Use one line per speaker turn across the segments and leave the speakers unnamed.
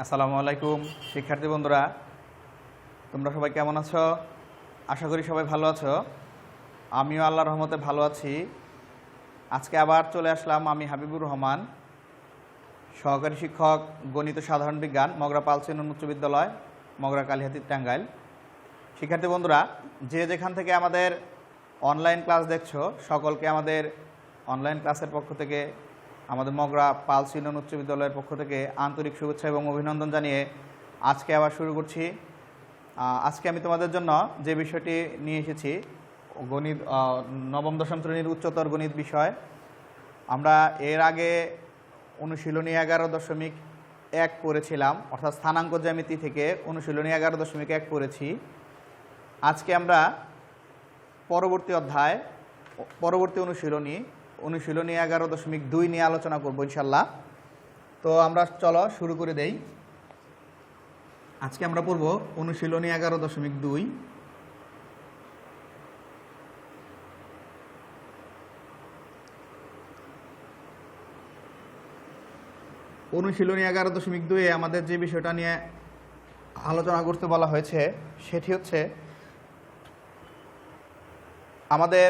আসসালামু আলাইকুম শিক্ষার্থী বন্ধুরা, তোমরা সবাই কেমন আছো? আশা করি সবাই ভালো আছো। আমিও আল্লাহর রহমতে ভালো আছি। আজকে আবার চলে আসলাম আমি হাবিবুর রহমান, সহকারী শিক্ষক গণিত সাধারণ বিজ্ঞান, মগরা পালসিন উচ্চ বিদ্যালয়, মগরা কালিহাতী, টাঙ্গাইল। শিক্ষার্থী বন্ধুরা, যে যেখান থেকে আমাদের অনলাইন ক্লাস দেখছো, সকলকে আমাদের অনলাইন ক্লাসের পক্ষ থেকে, আমাদের মগরা পালসিন উচ্চ বিদ্যালয়ের পক্ষ থেকে আন্তরিক শুভেচ্ছা এবং অভিনন্দন জানিয়ে আজকে আবার শুরু করছি। আজকে আমি তোমাদের জন্য যে বিষয়টি নিয়ে এসেছি, গণিত নবম দশম শ্রেণীর উচ্চতর গণিত বিষয়। আমরা এর আগে অনুশীলনী 11.1 পড়েছিলাম, অর্থাৎ স্থানাঙ্ক জ্যামিতি থেকে অনুশীলনী 11.1 পড়েছি। আজকে আমরা পরবর্তী অধ্যায়, পরবর্তী অনুশীলনী 11.2 নিয়ে আলোচনা করব ইনশাল্লাহ। তো আমরা চলো শুরু করে দেই। আজকে আমরা পড়ব অনুশীলনী 11.2। অনুশীলনী 11.2 আমাদের যে বিষয়টা নিয়ে আলোচনা করতে বলা হয়েছে সেটি হচ্ছে আমাদের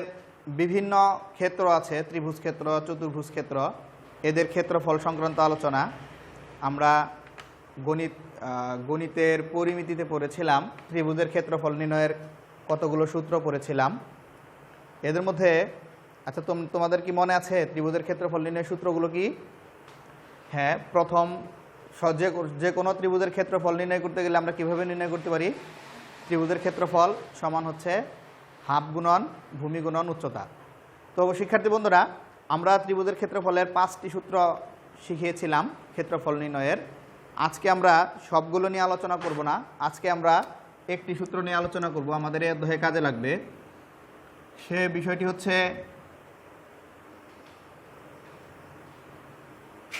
বিভিন্ন ক্ষেত্র আছে, ত্রিভুজ ক্ষেত্র, চতুর্ভুজ ক্ষেত্র, এদের ক্ষেত্রফল সংক্রান্ত আলোচনা। আমরা গণিতের পরিমিতিতে পড়েছিলাম, ত্রিভুজের ক্ষেত্রফল নির্ণয়ের কতগুলো সূত্র পড়েছিলাম। এদের মধ্যে আচ্ছা, তোমাদের কি মনে আছে ত্রিভুজের ক্ষেত্রফল নির্ণয়ের সূত্রগুলো কি? হ্যাঁ, প্রথম যে কোনো ত্রিভুজের ক্ষেত্রফল নির্ণয় করতে গেলে আমরা কিভাবে নির্ণয় করতে পারি? ত্রিভুজের ক্ষেত্রফল সমান হচ্ছে হাফ গুণন ভূমি গুণন উচ্চতা। তো শিক্ষার্থী বন্ধুরা, আমরা ত্রিভুজের ক্ষেত্রফলের 5টি সূত্র শিখিয়েছিলাম ক্ষেত্রফল নির্ণয়ের। আজকে আমরা সবগুলো নিয়ে আলোচনা করব না, আজকে আমরা একটি সূত্র নিয়ে আলোচনা করব, আমাদের এই অধ্যায়ে কাজে লাগবে। সে বিষয়টি হচ্ছে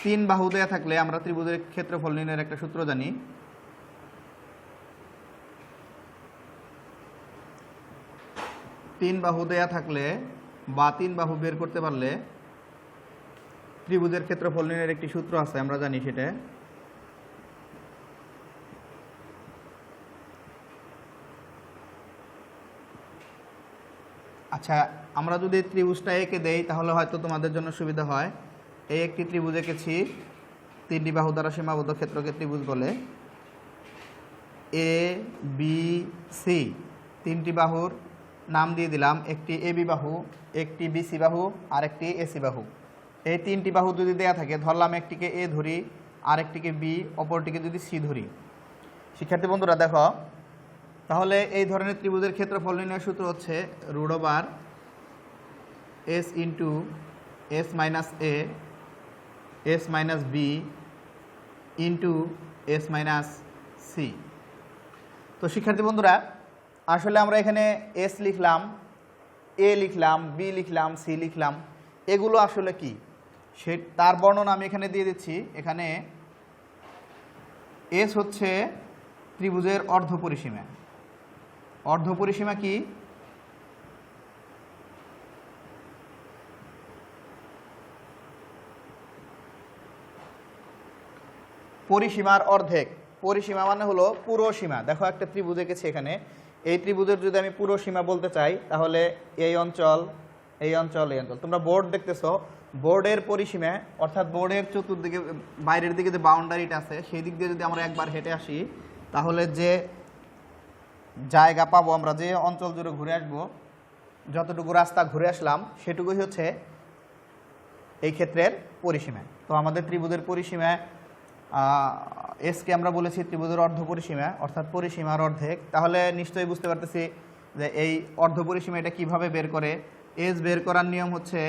3 বাহু দেয়া থাকলে আমরা ত্রিভুজের ক্ষেত্রফল নির্ণয়ের একটা সূত্র জানি। 3 বাহু দেয়া থাকলে বা 3 বাহু বের করতে পারলে ত্রিভুজের ক্ষেত্রফল নির্ণয়ের একটি সূত্র আছে, আমরা জানি সেটা। আচ্ছা, আমরা যদি ত্রিভুজটা এঁকে দেই তাহলে হয়তো তোমাদের জন্য সুবিধা হয়। এই একটি ত্রিভুজ এঁকেছি, 3টি বাহু দ্বারা সীমাবদ্ধ ক্ষেত্রকে ত্রিভুজ বলে। এ বি সি 3টি বাহুর নাম দিয়ে দিলাম, একটি এ বি বাহু, একটি বিসি বাহু আর একটি এসি বাহু। এই 3টি বাহু যদি দেয়া থাকে, ধরলাম একটিকে এ ধরি, আরেকটিকে বি, অপরটিকে যদি সি ধরি। শিক্ষার্থী বন্ধুরা দেখো, তাহলে এই ধরনের ত্রিভুজের ক্ষেত্রফল নির্ণয়ের সূত্র হচ্ছে √(s × s - a s - b × s - c। তো শিক্ষার্থী বন্ধুরা, আসলে আমরা এখানে এস লিখলাম, এ লিখলাম, বি লিখলাম, সি লিখলাম, এগুলো আসলে কি তার বর্ণনা আমি এখানে দিয়ে দিচ্ছি। এখানে এস হচ্ছে ত্রিভুজের অর্ধপরিসীমা। অর্ধপরিসীমা কি? পরিসীমার অর্ধেক। পরিসীমা মানে হলো পুরো সীমা। দেখো একটা ত্রিভুজ এঁকেছি এখানে, এই ত্রিভুজের যদি আমি পুরো সীমা বলতে চাই তাহলে এই অঞ্চল, এই অঞ্চল, এই অঞ্চল। তোমরা বোর্ড দেখতেছো, বোর্ডের পরিসীমা অর্থাৎ বোর্ডের চতুর্দিকে বাইরের দিকে যে বাউন্ডারিটা আছে সেই দিক দিয়ে যদি আমরা একবার হেঁটে আসি তাহলে যে জায়গা পাবো, আমরা যে অঞ্চল জুড়ে ঘুরে আসবো, যতটুকু রাস্তা ঘুরে আসলাম সেটুকুই হচ্ছে এই ক্ষেত্রের পরিসীমা। তো আমাদের ত্রিভুজের পরিসীমা এসকে আমরা বলেছি ত্রিভুজের অর্ধপরিসীমা, অর্থাৎ পরিসীমার অর্ধেক। তাহলে নিশ্চয়ই বুঝতে পারতেছি যে এই অর্ধপরিসীমা এটা কীভাবে বের করে। এস বের করার নিয়ম হচ্ছে,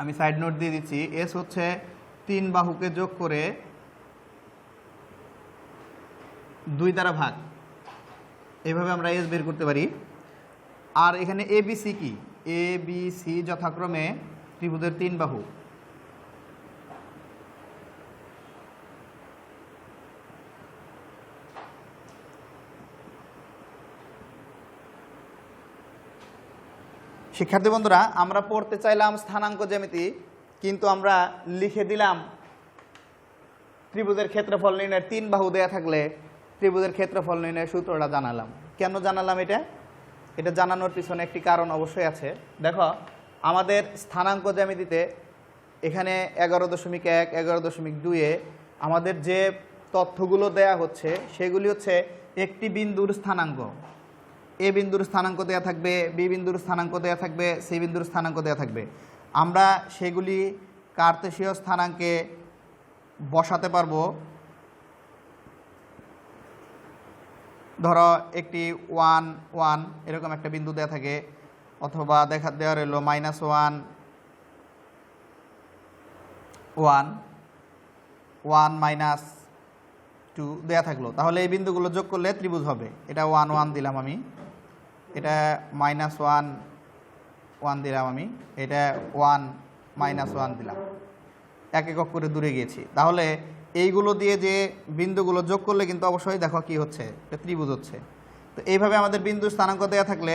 আমি সাইড নোট দিয়ে দিচ্ছি, এস হচ্ছে 3 বাহুকে যোগ করে 2 দ্বারা ভাগ, এইভাবে আমরা এস বের করতে পারি। আর এখানে এ বি সি কি? এ বি সি যথাক্রমে ত্রিভুজের 3 বাহু। শিক্ষার্থী বন্ধুরা, আমরা পড়তে চাইলাম স্থানাঙ্ক জ্যামিতি, কিন্তু আমরা লিখে দিলাম ত্রিভুজের ক্ষেত্রফল নির্ণয়ের 3 বাহু দেয়া থাকলে ত্রিভুজের ক্ষেত্রফল নির্ণয়ের সূত্রটা জানালাম। কেন জানালাম এটা জানানোর পিছনে একটি কারণ অবশ্যই আছে। দেখো আমাদের স্থানাঙ্ক জ্যামিতিতে এখানে 11.1 11.2-এ আমাদের যে তথ্যগুলো দেয়া হচ্ছে সেগুলি হচ্ছে একটি বিন্দুর স্থানাঙ্ক। এ বিন্দুর স্থানাঙ্ক দেয়া থাকবে, বি বিন্দুর স্থানাঙ্ক দেয়া থাকবে, সি বিন্দুর স্থানাঙ্ক দেয়া থাকবে। আমরা সেগুলি কার্তেশীয় স্থানাঙ্কে বসাতে পারবো। ধরো একটি 1 1 এরকম একটা বিন্দু দেয়া থাকে, অথবা দেওয়া রইল -1 1 1 -2 দেয়া থাকলো। তাহলে এই বিন্দুগুলো যোগ করলে ত্রিভুজ হবে। এটা 1 1 দিলাম আমি, এটা -1 1 দিলাম আমি, এটা 1 -1 দিলাম, এক একক করে দূরে গিয়েছি। তাহলে এইগুলো দিয়ে যে বিন্দুগুলো যোগ করলে কিন্তু অবশ্যই দেখো কি হচ্ছে, এটা ত্রিভুজ হচ্ছে। তো এইভাবে আমাদের বিন্দুর স্থানাঙ্ক দেয়া থাকলে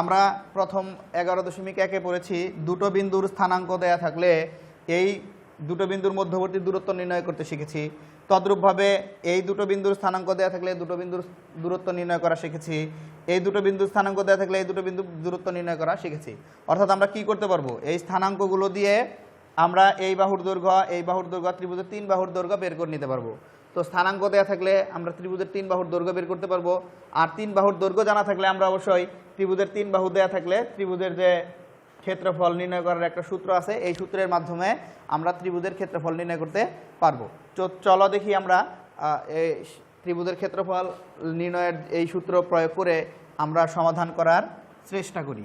আমরা প্রথম 11.1-এ পড়েছি, দুটো বিন্দুর স্থানাঙ্ক দেয়া থাকলে এই দুটো বিন্দুর মধ্যবর্তী দূরত্ব নির্ণয় করতে শিখেছি। তদ্রূপভাবে এই দুটো বিন্দুর স্থানাঙ্ক দেয়া থাকলে দুটো বিন্দুর দূরত্ব নির্ণয় করা শিখেছি। এই দুটো বিন্দুর স্থানাঙ্ক দেয়া থাকলে এই দুটো বিন্দুর দূরত্ব নির্ণয় করা শিখেছি। অর্থাৎ আমরা কি করতে পারবো, এই স্থানাঙ্কগুলো দিয়ে আমরা এই বাহুর দৈর্ঘ্য, এই বাহুর দৈর্ঘ্য, ত্রিভুজের 3 বাহুর দৈর্ঘ্য বের করে নিতে পারবো। তো স্থানাঙ্ক দেয়া থাকলে আমরা ত্রিভুজের 3 বাহুর দৈর্ঘ্য বের করতে পারবো। আর 3 বাহুর দৈর্ঘ্য জানা থাকলে আমরা অবশ্যই ত্রিভুজের 3 বাহু দেয়া থাকলে ত্রিভুজের যে ক্ষেত্রফল নির্ণয় করার একটা সূত্র আছে, এই সূত্রের মাধ্যমে আমরা ত্রিভুজের ক্ষেত্রফল নির্ণয় করতে পারবো। চলো দেখি আমরা এই ত্রিভুজের ক্ষেত্রফল নির্ণয়ের এই সূত্র প্রয়োগ করে আমরা সমাধান করার চেষ্টা করি।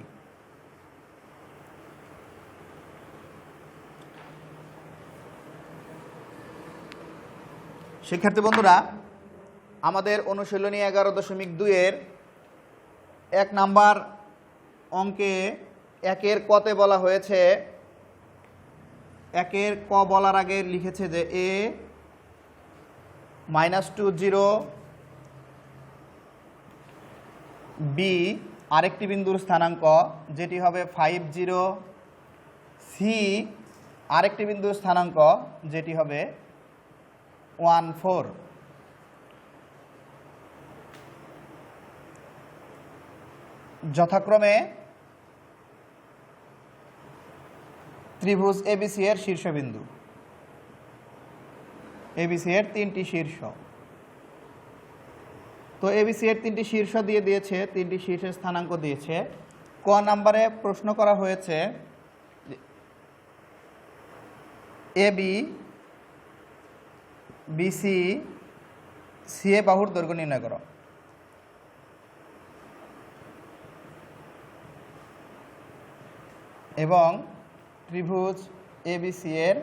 শিক্ষার্থী বন্ধুরা, আমাদের অনুশীলনী 11.2-এর 1 নাম্বার অঙ্কে 1-এর কতে বলা হয়েছে, 1-এর ক বলার আগে লিখেছে যে a -2 0 b আরেকটি বিন্দুর স্থানাঙ্ক যেটি হবে 5 0, c আরেকটি বিন্দুর স্থানাঙ্ক যেটি হবে 1 4। যথাক্রমে ত্রিভুজ এবিসি এর শীর্ষবিন্দু, এবিসি এর 3টি শীর্ষ। তো এবিসি এর 3টি শীর্ষ দিয়ে দিয়েছে, 3টি শীর্ষের স্থানাঙ্ক দিয়েছে। ক নাম্বারে প্রশ্ন করা হয়েছে এবি বিসি সিএ বাহুর দৈর্ঘ্য নির্ণয় করো। এবং ত্রিভুজ এবিসি এর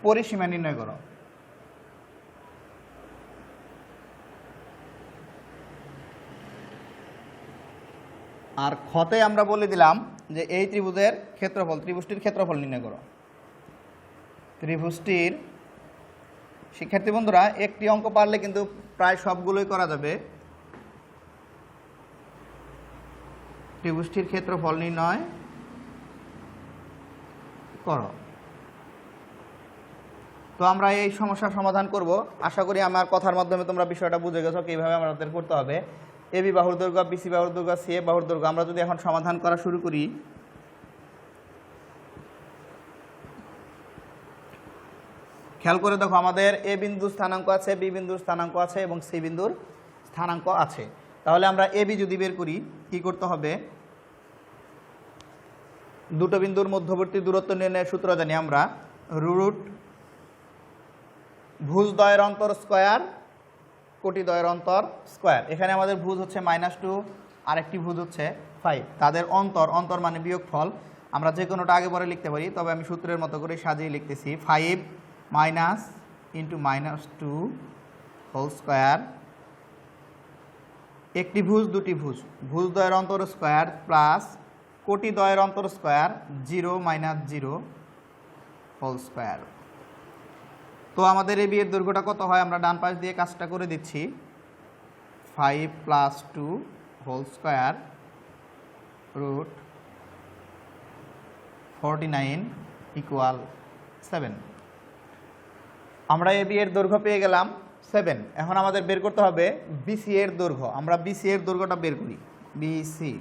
পরিসীমা নির্ণয় করো। আর খতে আমরা বলে দিলাম যে এই ত্রিভুজের ক্ষেত্রফল, ত্রিভুজটির ক্ষেত্রফল নির্ণয় করো। ত্রিভুজটির, শিক্ষার্থী বন্ধুরা, একটি অঙ্ক পারলে কিন্তু প্রায় সবগুলোই করা যাবে। ত্রিভুজটির ক্ষেত্রফল নির্ণয় করো। তো আমরা এই সমস্যার সমাধান করব। আশা করি আমার কথার মাধ্যমে তোমরা বিষয়টা বুঝে গেছো কিভাবে আমাদের করতে হবে। এবি বাহুর দৈর্ঘ্য, বিসি বাহুর দৈর্ঘ্য, সিএ বাহুর দৈর্ঘ্য। আমরা যদি এখন সমাধান করা শুরু করি, খেয়াল করে দেখো আমাদের এ বিন্দুর স্থানাঙ্ক আছে, বি বিন্দুর স্থানাঙ্ক আছে এবং সি বিন্দুর স্থানাঙ্ক আছে। তাহলে আমরা এবি যদি বের করি, কি করতে হবে, দুটো বিন্দুর মধ্যবর্তী দূরত্ব নির্ণয়ের সূত্র জানি আমরা, রুট ভুজদ্বয়ের অন্তর স্কয়ার কোটিদ্বয়ের অন্তর স্কয়ার। এখানে আমাদের ভুজ হচ্ছে -2, আরেকটি ভুজ হচ্ছে 5। তাদের অন্তর, অন্তর মানে বিয়োগফল। আমরা যে কোনোটা আগে পরে লিখতে পারি, তবে আমি সূত্রের মতো করে সাজিয়ে লিখতেছি। 5 মাইনাস ইন্টু -2 হোল স্কয়ার, একটি ভুজ দুটি ভুজ, ভুজদ্বয়ের অন্তর স্কয়ার প্লাস কোটিদ্বয়ের অন্তর স্কয়ার 0 - 0 হোল স্কয়ার। তো আমাদের এই বিয়ের দৈর্ঘ্যটা কত হয়, আমরা ডান পাশ দিয়ে কাজটা করে দিচ্ছি। 5 + 2 হোল স্কয়ার রুট 49 = 7। আমরা এবি এর দৈর্ঘ্য পেয়ে গেলাম 7। এখন আমাদের বের করতে হবে বিসি এর দৈর্ঘ্য। আমরা বিসি এর দৈর্ঘ্যটা বের করি, বিসি।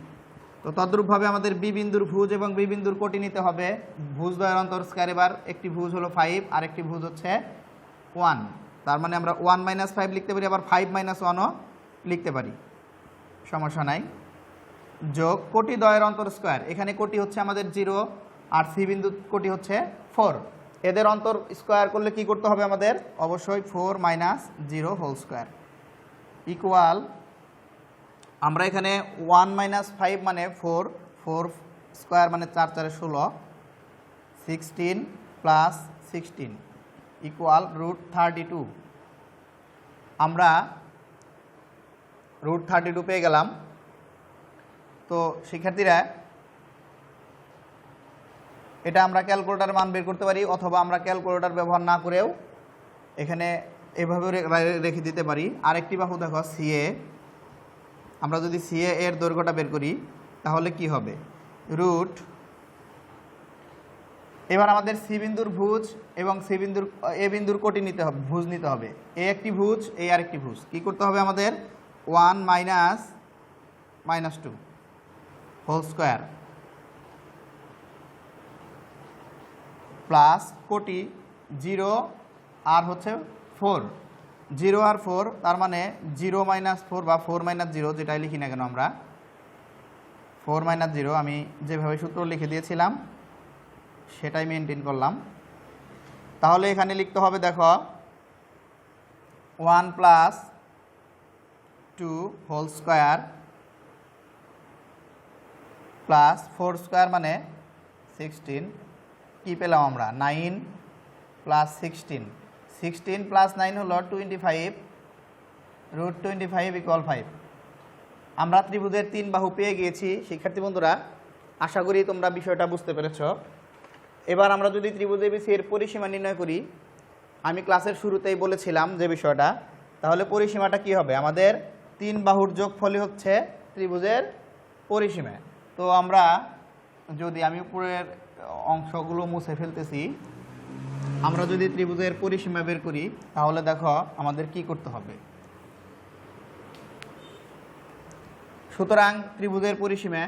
তো তদ্রূপভাবে আমাদের বি বিন্দুর ভুজ এবং বি বিন্দুর কোটি নিতে হবে। ভুজ দ্বয়ের অন্তর স্কয়ার, এবার একটি ভুজ হলো 5 আর একটি ভুজ হচ্ছে 1, তার মানে আমরা 1 - 5 লিখতে পারি, আবার 5 - 1ও লিখতে পারি, সমস্যা নাই। যোগ কোটি দ্বয়ের অন্তর স্কয়ার, এখানে কোটি হচ্ছে আমাদের 0 আর সি বিন্দুর কোটি হচ্ছে 4। এদের অন্তর স্কয়ার করলে কি করতে হবে আমাদের? অবশ্যই 4 - 0 হোল স্কয়ার ইকুয়াল, আমরা এখানে 1 - 5 মানে 4, 4 স্কয়ার মানে 4 × 4 = 16, 16 + 16 ইকুয়াল √32। আমরা √32 পেয়ে গেলাম। তো শিক্ষার্থীরা, এটা আমরা ক্যালকুলেটর মান বের করতে পারি, অথবা আমরা ক্যালকুলেটর ব্যবহার না করেও এখানে এভাবে রেখে দিতে পারি। আরেকটি বাহু দেখো সিএ, আমরা যদি সিএ এর দৈর্ঘ্যটা বের করি তাহলে কি হবে? রুট, এবার আমাদের সি বিন্দুর ভুজ এবং সি বিন্দুর এ বিন্দুর কোটি নিতে হবে, ভুজ নিতে হবে। এ একটি ভুজ, এ আরেকটি ভুজ। কি করতে হবে আমাদের? 1 - -2 হোল স্কয়ার প্লাস কোটি 0 আর হচ্ছে 4, 0 আর 4, তার মানে 0 - 4 বা 4 - 0, যেটাই লিখি না কেন আমরা 4 - 0, আমি যেভাবে সূত্র লিখে দিয়েছিলাম সেটাই মেনটেন করলাম। তাহলে এখানে লিখতে হবে, দেখো 1 + 2 হোল স্কয়ার প্লাস 4 স্কয়ার মানে 16। কি পেলাম আমরা? 9 + 16, 16 + 9 হলো 25, √25 = 5। আমরা ত্রিভুজের 3 বাহু পেয়ে গিয়েছি। শিক্ষার্থী বন্ধুরা, আশা করি তোমরা বিষয়টা বুঝতে পেরেছ। এবার আমরা যদি ত্রিভুজ এবিসি এর পরিসীমা নির্ণয় করি, আমি ক্লাসের শুরুতেই বলেছিলাম যে বিষয়টা, তাহলে পরিসীমাটা কি হবে? আমাদের 3 বাহুর যোগফলই হচ্ছে ত্রিভুজের পরিসীমা। তো আমরা যদি, আমি উপরের অংশগুলো মুছে ফেলতেছি, আমরা যদি ত্রিভুজের পরিসীমা বের করি তাহলে দেখো আমাদের কি করতে হবে। সুতরাং ত্রিভুজের পরিসীমা,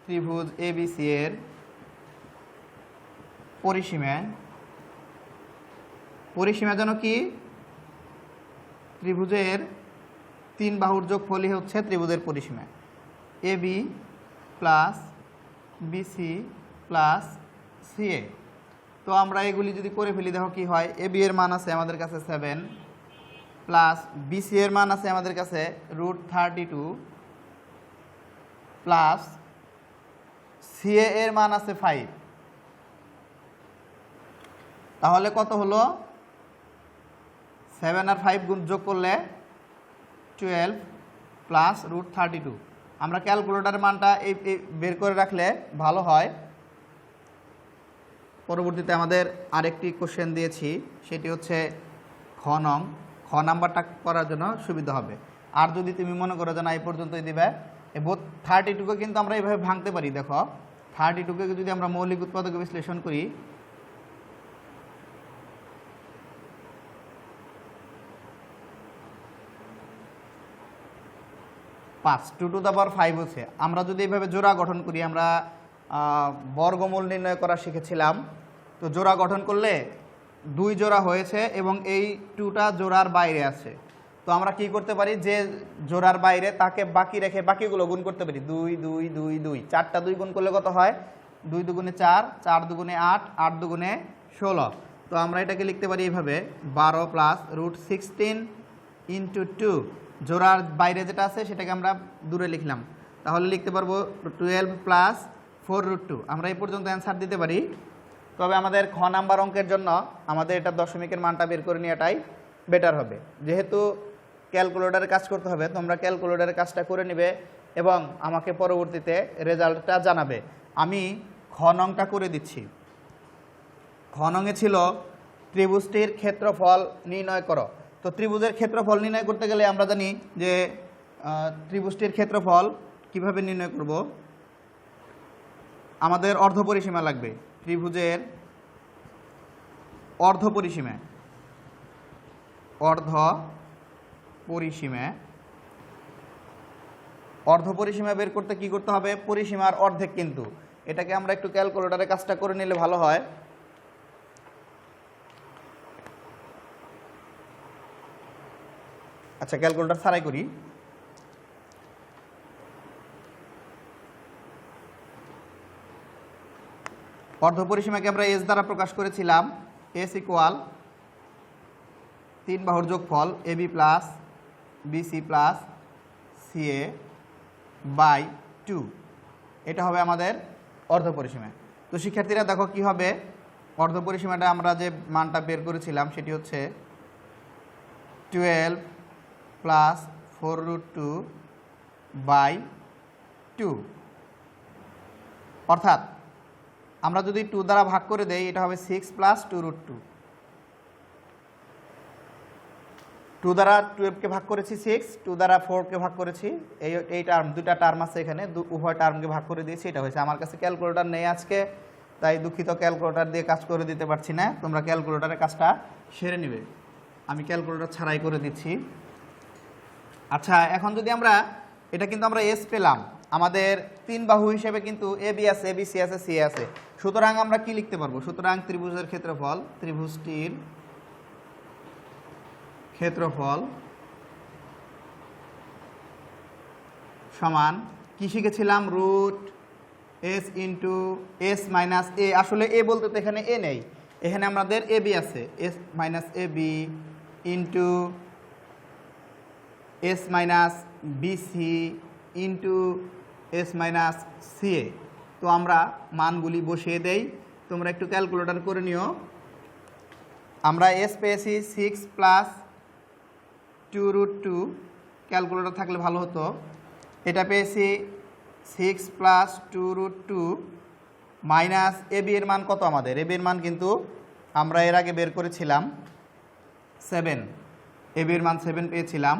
ত্রিভুজ এবিসি এর পরিসীমা যেন কি? ত্রিভুজের 3 বাহুর যোগফলই হচ্ছে ত্রিভুজের পরিসীমা। AB plus BC plus CA. তো আমরা এগুলি যদি করে ফেলি, দেখো কি হয়। এবি এর মান আছে আমাদের কাছে 7 প্লাস বিসি এর মান আছে আমাদের কাছে √32 প্লাস সিএ এর মান আছে 5। তাহলে কত হলো? 7 আর 5 গুণ যোগ করলে 12 প্লাস √32। আমরা ক্যালকুলেটরের মানটা এই বের করে রাখলে ভালো হয়। পরবর্তীতে আমাদের আরেকটি কোশ্চেন দিয়েছি, সেটি হচ্ছে খ নাম্বারটা করার জন্য সুবিধা হবে। আর যদি তুমি মনে করো যে না এই পর্যন্তই দিবে, বোধ 32কে কিন্তু আমরা এইভাবে ভাঙতে পারি। দেখো 32কে যদি আমরা মৌলিক উৎপাদকে বিশ্লেষণ করি, 5 2 টু দ্য পাওয়ার 5 হচ্ছে। আমরা যদি এইভাবে জোড়া গঠন করি, আমরা বর্গমূল নির্ণয় করা শিখেছিলাম। তো জোড়া গঠন করলে 2 জোড়া হয়েছে এবং এই 2টা জোড়ার বাইরে আছে। তো আমরা কি করতে পারি? যে জোড়ার বাইরে তাকে বাকি রেখে বাকিগুলো গুণ করতে পারি। 2 2 2 2, 4টা 2 গুণ করলে কত হয়? 2 দুগুণে 4, 4 দুগুণে 8, 8 দুগুণে 16। তো আমরা এটাকে লিখতে পারি এইভাবে, 12 প্লাস √16 ইন্টু 2। জোড়ার বাইরে যেটা আছে সেটাকে আমরা দূরে লিখলাম, তাহলে লিখতে পারবো 12 প্লাস 4√2। আমরা এই পর্যন্ত অ্যান্সার দিতে পারি। তবে আমাদের খ নাম্বার অঙ্কের জন্য আমাদের এটা দশমিকের মানটা বের করে নেওয়াটাই বেটার হবে। যেহেতু ক্যালকুলেটরে কাজ করতে হবে, তোমরা ক্যালকুলেটরের কাজটা করে নেবে এবং আমাকে পরবর্তীতে রেজাল্টটা জানাবে। আমি খ নংটা করে দিচ্ছি। খ নংয়ে ছিল ত্রিভুজটির ক্ষেত্রফল নির্ণয় করো। তো ত্রিভুজের ক্ষেত্রফল নির্ণয় করতে গেলে আমরা জানি যে ত্রিভুজটির ক্ষেত্রফল কিভাবে নির্ণয় করব। আমাদের অর্ধপরিসীমা লাগবে। ত্রিভুজের অর্ধপরিসীমা, অর্ধ পরিসীমা। অর্ধ পরিসীমা বের করতে কি করতে হবে? পরিসীমার অর্ধেক, কিন্তু এটাকে আমরা একটু ক্যালকুলেটরে কাজটা করে নিলে ভালো হয়। আচ্ছা, ক্যালকুলেটর ছাড়াই করি। অর্ধ পরিসীমাকে আমরা এস দ্বারা প্রকাশ করেছিলাম। এস ইকুয়াল 3 বাহুর যোগফল AB plus BC plus CA by 2। এটা হবে আমাদের অর্ধ পরিসীমা। তো শিক্ষার্থীরা দেখো কি হবে। অর্ধ পরিসীমাটা আমরা যে মানটা বের করেছিলাম সেটি হচ্ছে 12 প্লাস 4√2 বাই 2। অর্থাৎ আমরা যদি 2 দ্বারা ভাগ করে দেই এটা হবে 6 প্লাস 2√2। 2 দ্বারা 12কে ভাগ করেছি 6, 2 দ্বারা 4কে ভাগ করেছি, এই টার্ম, দুটা টার্ম আছে এখানে, উভয় টার্মকে ভাগ করে দিয়েছি, এটা হয়েছে। আমার কাছে ক্যালকুলেটর নেই আজকে, তাই দুঃখিত, ক্যালকুলেটর দিয়ে কাজ করে দিতে পারছি না। তোমরা ক্যালকুলেটরে কাজটা সেরে নেবে, আমি ক্যালকুলেটর ছাড়াই করে দিচ্ছি। আচ্ছা, এখন যদি আমরা এটা কিন্তু আমরা এস পেলাম, আমাদের 3 বাহু হিসেবে কিন্তু এ বি আছে, এ বি সি আছে, সি আছে। সুতরাং আমরা কি লিখতে পারবো? সুতরাং ত্রিভুজের ক্ষেত্রফল, ত্রিভুজটির ক্ষেত্রফল সমান কি শিখেছিলাম? Root s into s minus a. আসলে এ বলতে তো এখানে এ নেই, এখানে আমাদের এ বি আছে, s minus a b into s minus b c into s minus c a. তো আমরা মানগুলি বসিয়ে দেই, তোমরা একটু ক্যালকুলেটর করে নিও। আমরা এস পেয়েছি 6 প্লাস 2√2, ক্যালকুলেটর থাকলে ভালো হতো। এটা পেয়েছি 6 প্লাস 2√2 মাইনাস এ বি এর মান কত? আমাদের এ বি এর মান কিন্তু আমরা এর আগে বের করেছিলাম 7, এ বি এর মান 7 পেয়েছিলাম।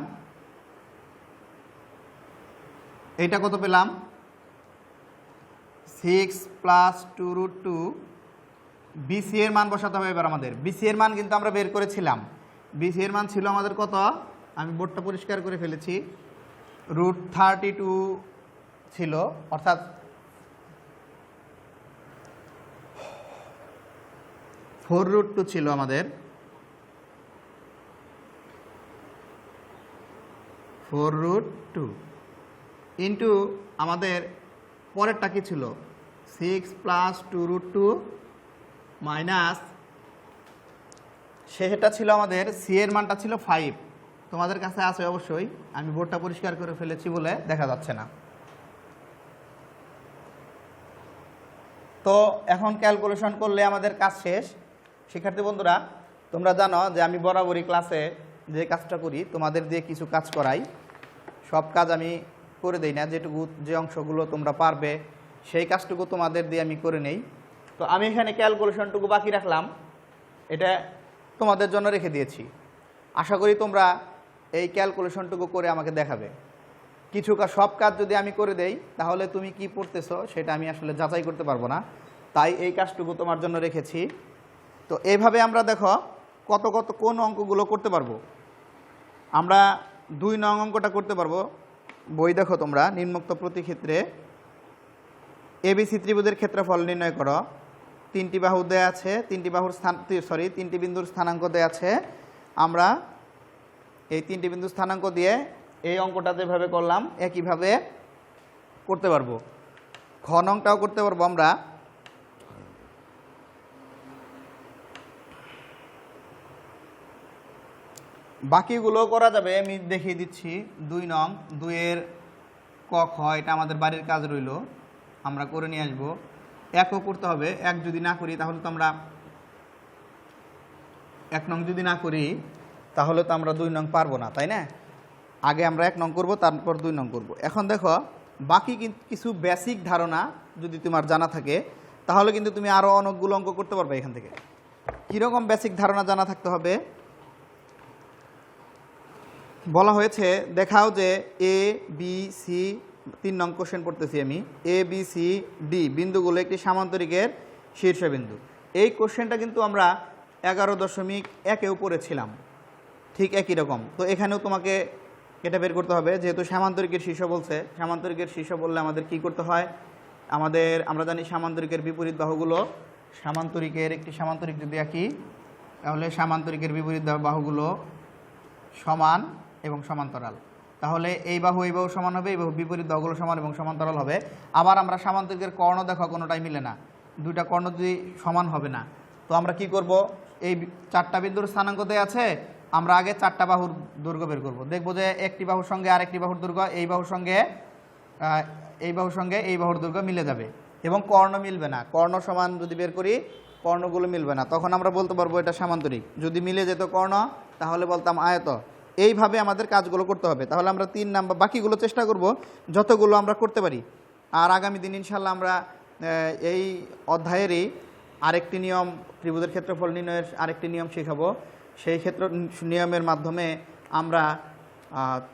এইটা কত পেলাম? 6 প্লাস 2√2। বিসি এর মান বসাতে হবে এবার আমাদের। বিসি এর মান কিন্তু আমরা বের করেছিলাম, বিসি এর মান ছিল আমাদের কত? আমি বোর্ডটা পরিষ্কার করে ফেলেছি, √32 ছিল, অর্থাৎ 4√2 ছিল আমাদের, 4√2 ইন্টু আমাদের পরেরটা কি ছিল? 6 প্লাস 2√2 মাইনাস, সেটা ছিল আমাদের সি এর মানটা ছিল 5। তোমাদের কাছে আছে অবশ্যই, আমি বোর্ডটা পরিষ্কার করে ফেলেছি বলে দেখা যাচ্ছে না। তো এখন ক্যালকুলেশন করলে আমাদের কাজ শেষ। শিক্ষার্থী বন্ধুরা, তোমরা জানো যে আমি বরাবরই ক্লাসে যে কাজটা করি তোমাদের দিয়ে কিছু কাজ করাই। সব কাজ আমি করে দেই না, যেটুকু যে অংশগুলো তোমরা পারবে সেই কাজটুকু তোমাদের দিয়ে আমি করে নেই। তো আমি এখানে ক্যালকুলেশনটুকু বাকি রাখলাম, এটা তোমাদের জন্য রেখে দিয়েছি। আশা করি তোমরা এই ক্যালকুলেশনটুকু করে আমাকে দেখাবে। কিছু কাজ, সব কাজ যদি আমি করে দেই তাহলে তুমি কি পড়তেছো সেটা আমি আসলে যাচাই করতে পারবো না, তাই এই কাজটুকু তোমার জন্য রেখেছি। তো এইভাবে আমরা দেখো কোন অঙ্কগুলো করতে পারবো। আমরা 2 নং অঙ্কটা করতে পারবো। বই দেখো তোমরা, নিম্নোক্ত প্রতিক্ষেত্রে এবিসি ত্রিভুজের ক্ষেত্রফল নির্ণয় করো। 3টি বাহু দেয়া আছে, 3টি বিন্দুর স্থানাঙ্ক দেয়া আছে। আমরা এই 3টি বিন্দুর স্থানাঙ্ক দিয়ে এই অঙ্কটা যেভাবে করলাম একইভাবে করতে পারবো। খ নংটাও করতে পারবো আমরা। বাকিগুলো করা যাবে, আমি দেখিয়ে দিচ্ছি। 2 নং, 2 এর ক খ এটা আমাদের বাড়ির কাজ রইল, আমরা করে নিয়ে আসবো। 1ও করতে হবে, 1 যদি না করি তাহলে তো আমরা 1 নং যদি না করি তাহলে তো আমরা 2 নং পারবো না, তাই না? আগে আমরা 1 নং করবো, তারপর 2 নং করবো। এখন দেখো বাকি কিছু বেসিক ধারণা যদি তোমার জানা থাকে তাহলে কিন্তু তুমি আরও অনেকগুলো অঙ্ক করতে পারবে এখান থেকে। কীরকম বেসিক ধারণা জানা থাকতে হবে? বলা হয়েছে, দেখাও যে এ বি সি, 3 নং কোশ্চেন পড়তেছি আমি, এ বি সি ডি বিন্দুগুলো একটি সামান্তরিকের শীর্ষবিন্দু। এই কোশ্চেনটা কিন্তু আমরা 11.1-এও পড়েছিলাম। ঠিক একই রকম। তো এখানেও তোমাকে এটা বের করতে হবে, যেহেতু সামান্তরিকের শীর্ষ বলছে। সামান্তরিকের শীর্ষ বললে আমাদের কি করতে হয়, আমরা জানি সামান্তরিকের বিপরীত বাহুগুলো, সামান্তরিকের একটি সামান্তরিক যদি আঁকি তাহলে সামান্তরিকের বিপরীত বাহুগুলো সমান এবং সমান্তরাল। তাহলে এই বাহু সমান হবে, এই বাহু বিপরীত বাহুগুলো সমান এবং সমান্তরাল হবে। আবার আমরা সামান্তরিকের কর্ণ দেখো কোনোটাই মিলে না, দুইটা কর্ণ যদি সমান হবে না। তো আমরা কি করব, এই 4টা বিন্দুর স্থানাঙ্ক দেয়া আছে, আমরা আগে 4টা বাহুর দৈর্ঘ্য বের করব। দেখবো যে একটি বাহুর সঙ্গে আরেকটি বাহুর দৈর্ঘ্য এই বাহুর সঙ্গে এই বাহুর দৈর্ঘ্য মিলে যাবে এবং কর্ণ মিলবে না। কর্ণ সমান যদি বের করি, কর্ণগুলো মিলবে না, তখন আমরা বলতে পারবো এটা সামান্তরিক। যদি মিলে যেত কর্ণ তাহলে বলতাম আয়ত। এইভাবে আমাদের কাজগুলো করতে হবে। তাহলে আমরা 3 নাম্বার, বাকিগুলো চেষ্টা করব যতগুলো আমরা করতে পারি। আর আগামী দিন ইনশাল্লাহ আমরা এই অধ্যায়েরই আরেকটি নিয়ম, ত্রিভুজের ক্ষেত্রফল নির্ণয়ের আরেকটি নিয়ম শেখাবো। সেই ক্ষেত্র নিয়মের মাধ্যমে আমরা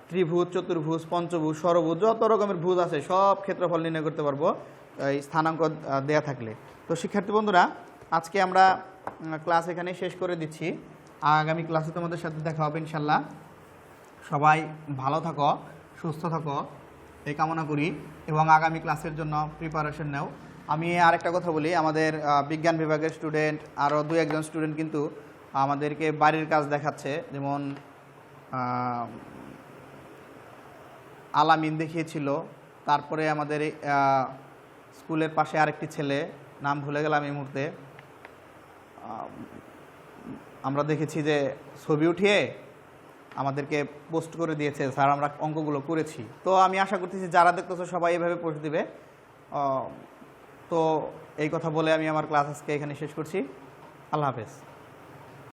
ত্রিভুজ, চতুর্ভুজ, পঞ্চভুজ, ষড়ভুজ, যত রকমের ভুজ আছে সব ক্ষেত্রফল নির্ণয় করতে পারবো এই স্থানাঙ্ক দেয়া থাকলে। তো শিক্ষার্থী বন্ধুরা, আজকে আমরা ক্লাস এখানে শেষ করে দিচ্ছি। আগামী ক্লাসে তোমাদের সাথে দেখা হবে ইনশাল্লাহ। সবাই ভালো থাকো, সুস্থ থাকো এই কামনা করি এবং আগামী ক্লাসের জন্য প্রিপারেশন নাও। আমি আরেকটা কথা বলি, আমাদের বিজ্ঞান বিভাগের স্টুডেন্ট আরও 2-1 স্টুডেন্ট কিন্তু আমাদেরকে বাড়ির কাজ দেখাচ্ছে। যেমন আলামিন দেখিয়েছিল, তারপরে আমাদের স্কুলের পাশে আরেকটি ছেলে, নাম ভুলে গেলাম এই মুহূর্তে, আমরা দেখেছি যে ছবি উঠিয়ে আমাদেরকে পোস্ট করে দিয়েছে, স্যার আমরা অঙ্কগুলো করেছি। তো আমি আশা করতেছি যারা দেখতেছো সবাই এভাবে পোস্ট দিবে। তো এই কথা বলে আমি আমার ক্লাস আজকে এখানে শেষ করছি। আল্লাহ হাফেজ।